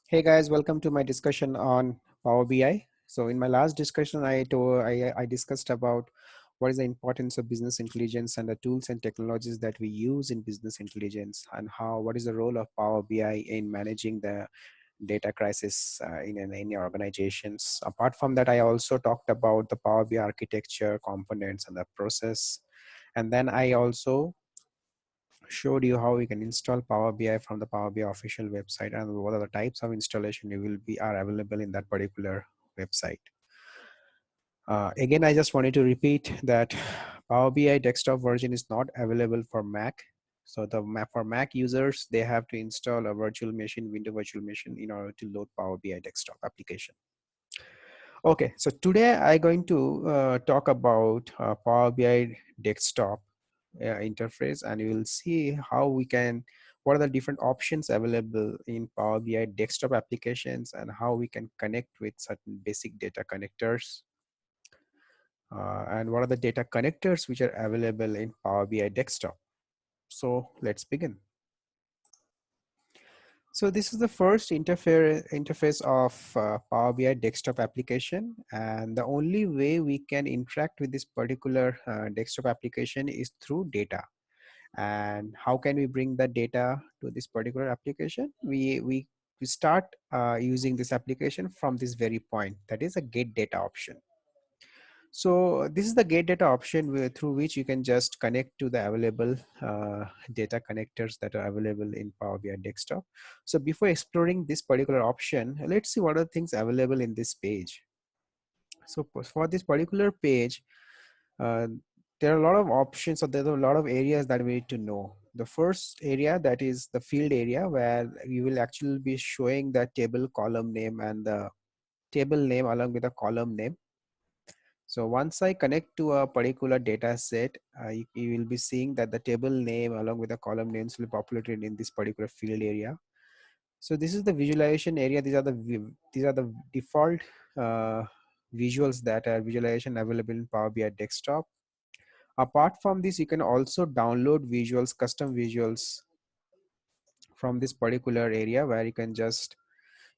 Hey guys, welcome to my discussion on Power BI. So in my last discussion, I discussed about what is the importance of business intelligence and the tools and technologies that we use in business intelligence, and what is the role of Power BI in managing the data crisis in your organizations. Apart from that, I also talked about the Power BI architecture, components, and the process. And then I also showed you how we can install Power BI from the Power BI official website and what are the types of installation you will be are available in that particular website. Again, I just wanted to repeat that Power BI desktop version is not available for Mac. So for Mac users, they have to install a virtual machine, window virtual machine, in order to load Power BI desktop application. Okay, so today I'm going to talk about Power BI desktop interface, and you will see how we can, what are the different options available in Power BI desktop applications and how we can connect with certain basic data connectors, and what are the data connectors which are available in Power BI desktop. So let's begin. So this is the first interface of Power BI desktop application, and the only way we can interact with this particular desktop application is through data. And how can we bring the data to this particular application? We start using this application from this very point, that is a get data option. So this is the get data option through which you can just connect to the available data connectors that are available in Power BI desktop. So before exploring this particular option, let's see what are the things available in this page. So for this particular page, uh, there are a lot of options, or there's a lot of areas that we need to know. The first area, that is the field area, where you will actually be showing the table column name and the table name along with the column name. So once I connect to a particular data set, you will be seeing that the table name along with the column names will be populated in this particular field area. So this is the visualization area. These are the default uh, visuals that are visualization available in Power BI desktop. Apart from this, you can also download visuals, custom visuals from this particular area, where you can just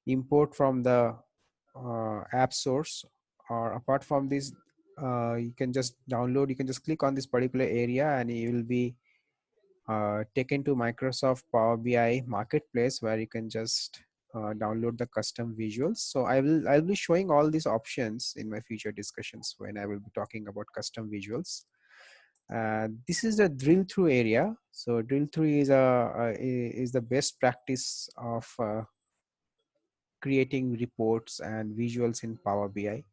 import from the app source. Or apart from this, you can just download, you can just click on this particular area and you will be taken to Microsoft Power BI marketplace, where you can just download the custom visuals. So I'll be showing all these options in my future discussions when I will be talking about custom visuals. This is the drill through area. So drill through is the best practice of creating reports and visuals in Power BI.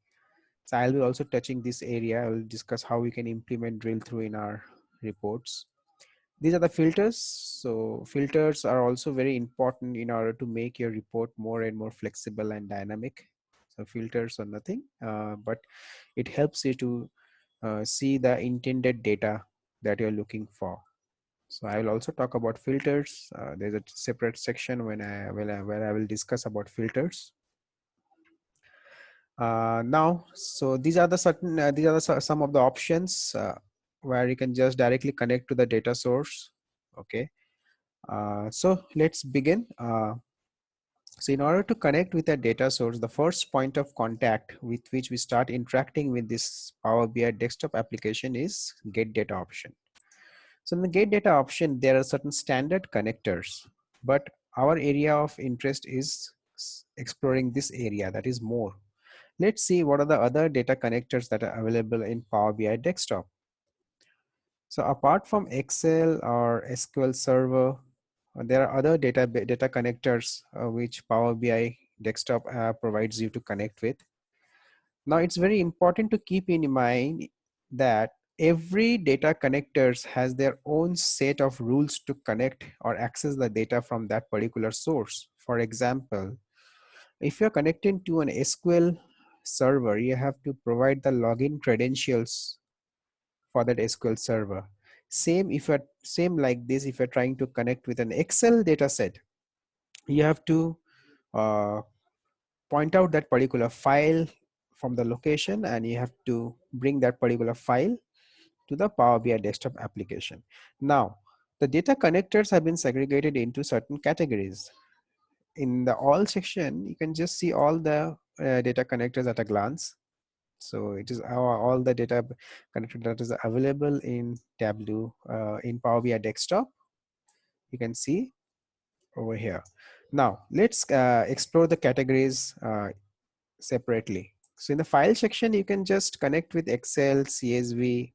So I'll be also touching this area. I will discuss how we can implement drill through in our reports. These are the filters. So filters are also very important in order to make your report more and more flexible and dynamic. So filters are nothing, but it helps you to see the intended data that you're looking for. So I will also talk about filters. There's a separate section where I will discuss about filters. Now, so these are some of the options where you can just directly connect to the data source. Okay. So let's begin. So in order to connect with a data source, the first point of contact with which we start interacting with this Power BI desktop application is get data option. So in the get data option, there are certain standard connectors, but our area of interest is exploring this area, that is more. Let's see what are the other data connectors that are available in Power BI desktop. So apart from Excel or SQL Server, there are other data connectors which Power BI desktop provides you to connect with. Now it's very important to keep in mind that every data connectors has their own set of rules to connect or access the data from that particular source. For example, if you're connecting to an SQL server, you have to provide the login credentials for that SQL server. Same like this, if you're trying to connect with an Excel data set, you have to uh, point out that particular file from the location, and you have to bring that particular file to the Power BI desktop application. Now, the data connectors have been segregated into certain categories. in the all section, you can just see all the data connectors at a glance. So it is all the data connector that is available in Tableau in Power BI desktop. You can see over here. Now let's explore the categories separately. So in the file section, you can just connect with Excel, CSV,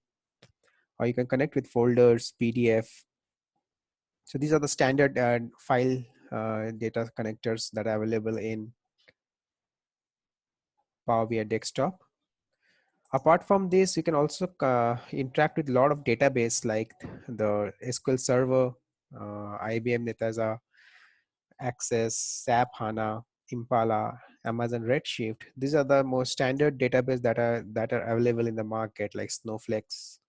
or you can connect with folders, PDF. So these are the standard file data connectors that are available in Power BI desktop. Apart from this, you can also interact with a lot of database like the SQL Server, IBM Netezza, Access, SAP HANA, Impala, Amazon Redshift. These are the most standard database that are available in the market, like Snowflakes.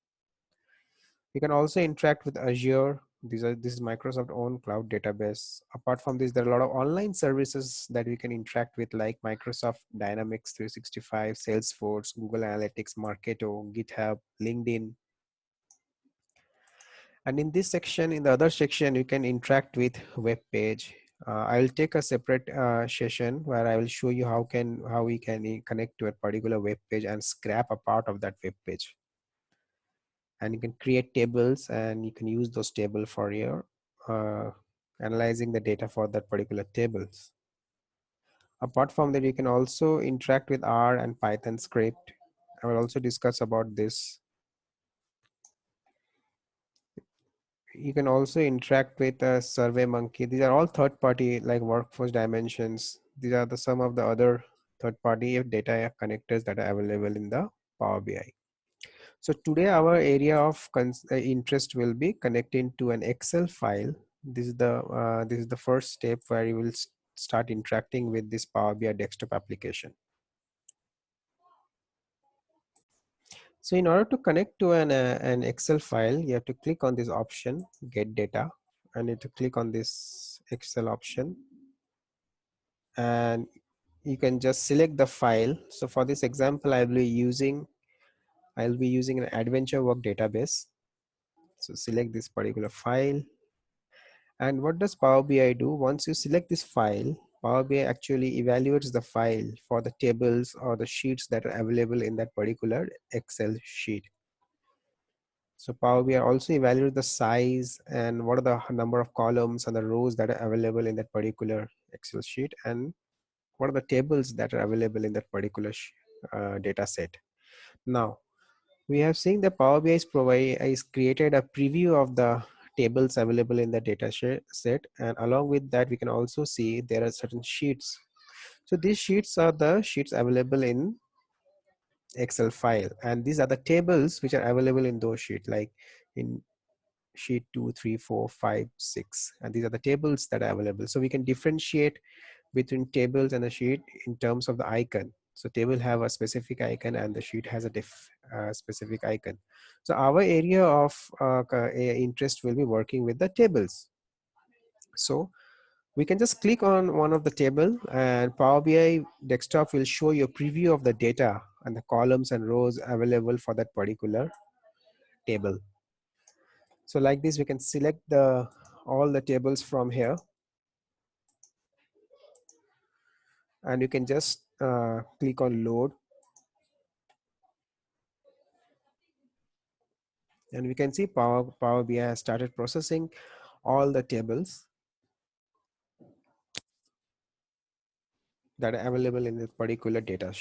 You can also interact with Azure. This is Microsoft own cloud database. Apart from this, there are a lot of online services that we can interact with, like Microsoft Dynamics 365, Salesforce, Google Analytics, Marketo, GitHub, LinkedIn. And in this section, in the other section, you can interact with web page. I will take a separate session where I will show you how we can connect to a particular web page and scrap a part of that web page. And you can create tables and you can use those tables for your uh, analyzing the data for that particular tables. Apart from that, you can also interact with R and Python script. I will also discuss about this. You can also interact with SurveyMonkey. These are all third party like Workforce Dimensions. These are the some of the other third party data connectors that are available in the Power BI. So today our area of interest will be connecting to an Excel file. This is the first step where you will start interacting with this Power BI desktop application. So in order to connect to an Excel file, you have to click on this option, Get Data, and you have to click on this Excel option, and you can just select the file. So for this example, I'll be using an Adventure Work database. So select this particular file. And what does Power BI do? Once you select this file, Power BI actually evaluates the file for the tables or the sheets that are available in that particular Excel sheet. So Power BI also evaluates the size and what are the number of columns and the rows that are available in that particular Excel sheet, and what are the tables that are available in that particular data set. Now, we have seen the Power BI is created a preview of the tables available in the data set, and along with that we can also see there are certain sheets. So these sheets are the sheets available in Excel file, and these are the tables which are available in those sheets, like in sheet 2, 3, 4, 5, 6, and these are the tables that are available. So we can differentiate between tables and a sheet in terms of the icon. So table have a specific icon and the sheet has a specific icon. So our area of interest will be working with the tables. So we can just click on one of the table and Power BI desktop will show you a preview of the data and the columns and rows available for that particular table. So like this, we can select all the tables from here, and you can just click on load, and we can see Power BI has started processing all the tables that are available in this particular data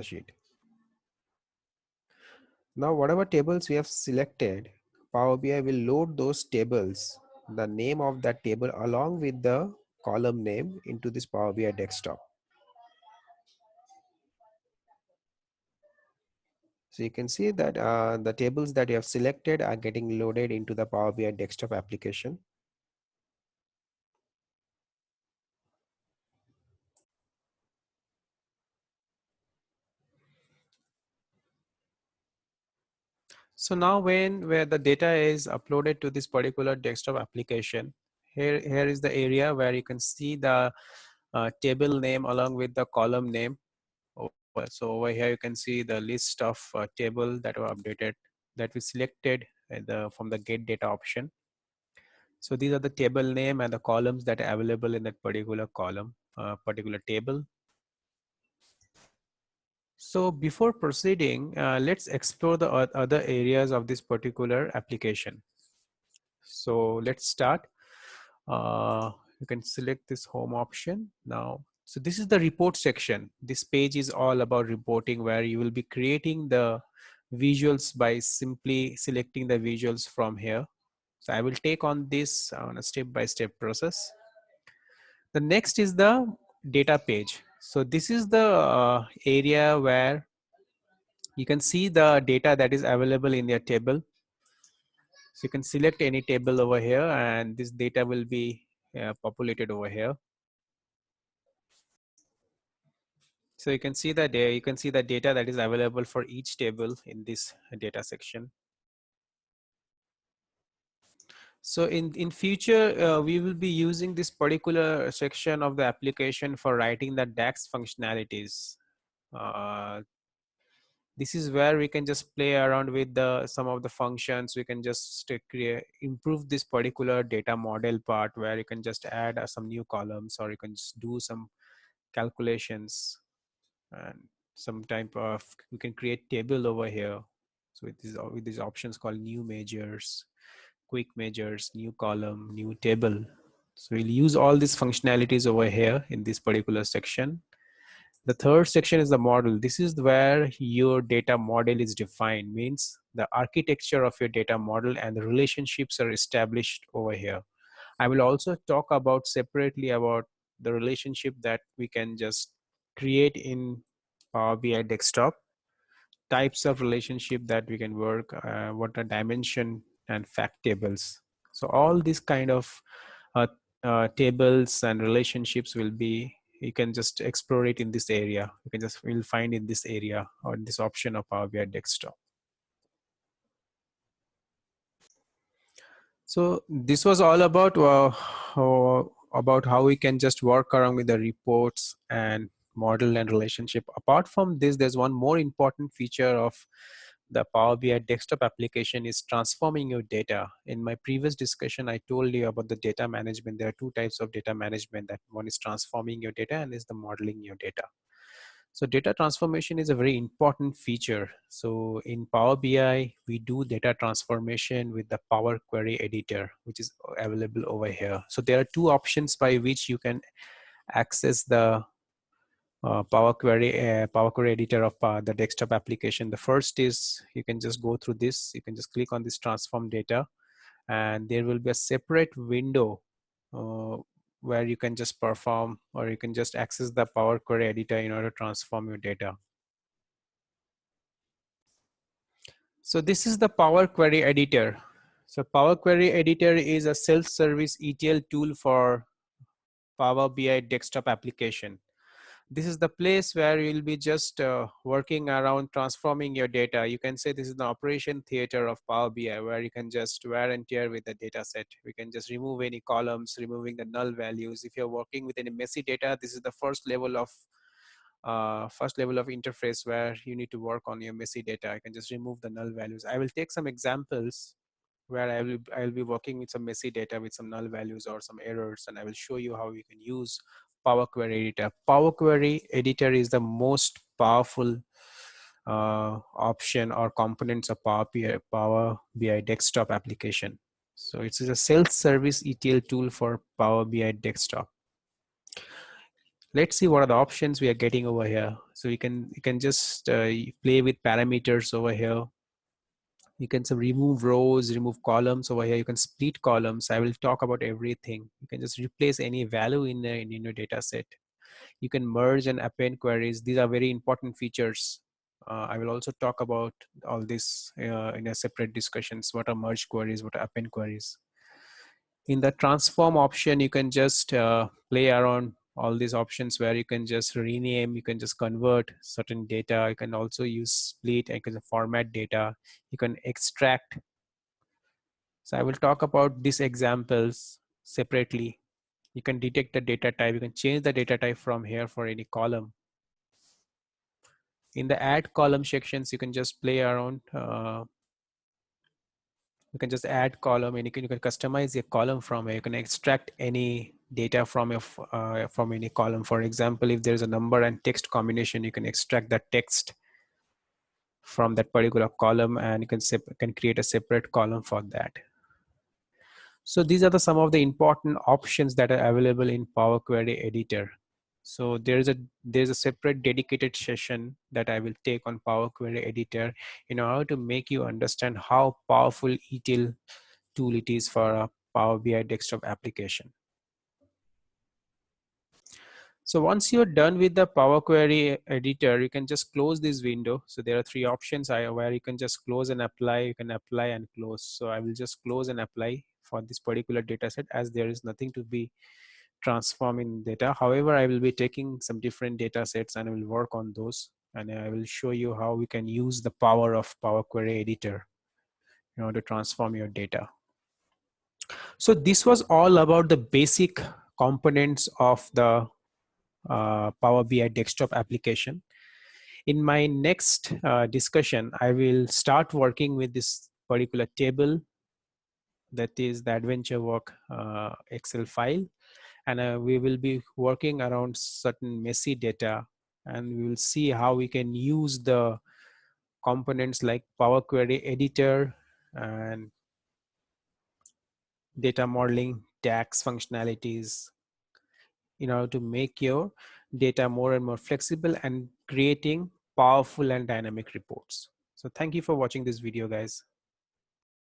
sheet. Now, whatever tables we have selected, Power BI will load those tables, the name of that table along with the column name into this Power BI desktop. So you can see that the tables that you have selected are getting loaded into the Power BI desktop application. So now where the data is uploaded to this particular desktop application, here is the area where you can see the table name along with the column name. So over here you can see the list of table that were updated that we selected from the get data option. So these are the table name and the columns that are available in that particular column, particular table. So before proceeding, let's explore the other areas of this particular application. So let's start. You can select this home option now. So this is the report section. This page is all about reporting, where you will be creating the visuals by simply selecting the visuals from here. So I will take on this on a step-by-step process. The next is the data page. So this is the area where you can see the data that is available in your table. So you can select any table over here and this data will be populated over here. So you can see that there, you can see the data that is available for each table in this data section. So in future, we will be using this particular section of the application for writing the DAX functionalities. Uh, this is where we can just play around with the some of the functions. We can just improve this particular data model part, where you can just add some new columns, or you can just do some calculations and some type of, we can create table over here. So with these options called new measures, quick measures, new column, new table. So we'll use all these functionalities over here in this particular section. The third section is the model. This is where your data model is defined, means the architecture of your data model and the relationships are established over here. I will also talk about separately about the relationship that we can just create in Power BI desktop, types of relationship that we can work, what are dimension and fact tables. So all these kind of uh, tables and relationships will be, you can just explore it in this area. You can just, will find in this area or this option of Power BI desktop. So this was all about how we can just work around with the reports and model and relationship. Apart from this, there's one more important feature of the Power BI desktop application is transforming your data. In my previous discussion, I told you about the data management. There are two types of data management. That one is transforming your data and is the modeling your data. So data transformation is a very important feature. So in Power BI, we do data transformation with the Power Query Editor, which is available over here. So there are two options by which you can access the Power Query Editor of the desktop application. The first is, you can just go through this. You can just click on this transform data, and there will be a separate window uh, where you can just perform, or you can just access the Power Query Editor in order to transform your data. So this is the Power Query Editor. So Power Query Editor is a self-service ETL tool for Power BI desktop application. This is the place where you'll be just working around transforming your data. You can say this is the operation theater of Power BI, where you can just wear and tear with the data set. We can just remove any columns, removing the null values. If you're working with any messy data, this is the first level of interface where you need to work on your messy data. I can just remove the null values. I will take some examples where I will be working with some messy data with some null values or some errors, and I will show you how you can use Power Query Editor. Power Query Editor is the most powerful option or components of Power BI desktop application. So it's a self-service ETL tool for Power BI desktop. Let's see what are the options we are getting over here. So you can just play with parameters over here. You can remove rows, remove columns over here. You can split columns. I will talk about everything. You can just replace any value in your data set. You can merge and append queries. These are very important features. I will also talk about all this in a separate discussions. What are merge queries? What are append queries? In the transform option, you can just play around all these options where you can just rename, you can just convert certain data. You can also use split, you can format data, you can extract. So I will talk about these examples separately. You can detect the data type, you can change the data type from here for any column. In the add column sections, you can just play around You can just add column, and you can customize a column from it. You can extract any data from your from any column. For example, if there's a number and text combination, you can extract that text from that particular column, and you can create a separate column for that. So these are some of the important options that are available in Power Query Editor. So there's a separate dedicated session that I will take on Power Query Editor in order to make you understand how powerful ETL tool it is for a Power BI desktop application. So once you're done with the Power Query editor, you can just close this window. So there are three options where you can just close and apply. You can apply and close. So I will just close and apply for this particular data set, as there is nothing to be transformed in data. However, I will be taking some different data sets and I will work on those. And I will show you how we can use the power of Power Query editor in order to transform your data. So this was all about the basic components of the Power BI desktop application. In my next discussion, I will start working with this particular table, that is the AdventureWork Excel file, and we will be working around certain messy data, and we will see how we can use the components like Power Query Editor and data modeling, DAX functionalities in order to make your data more and more flexible and creating powerful and dynamic reports. So thank you for watching this video, guys.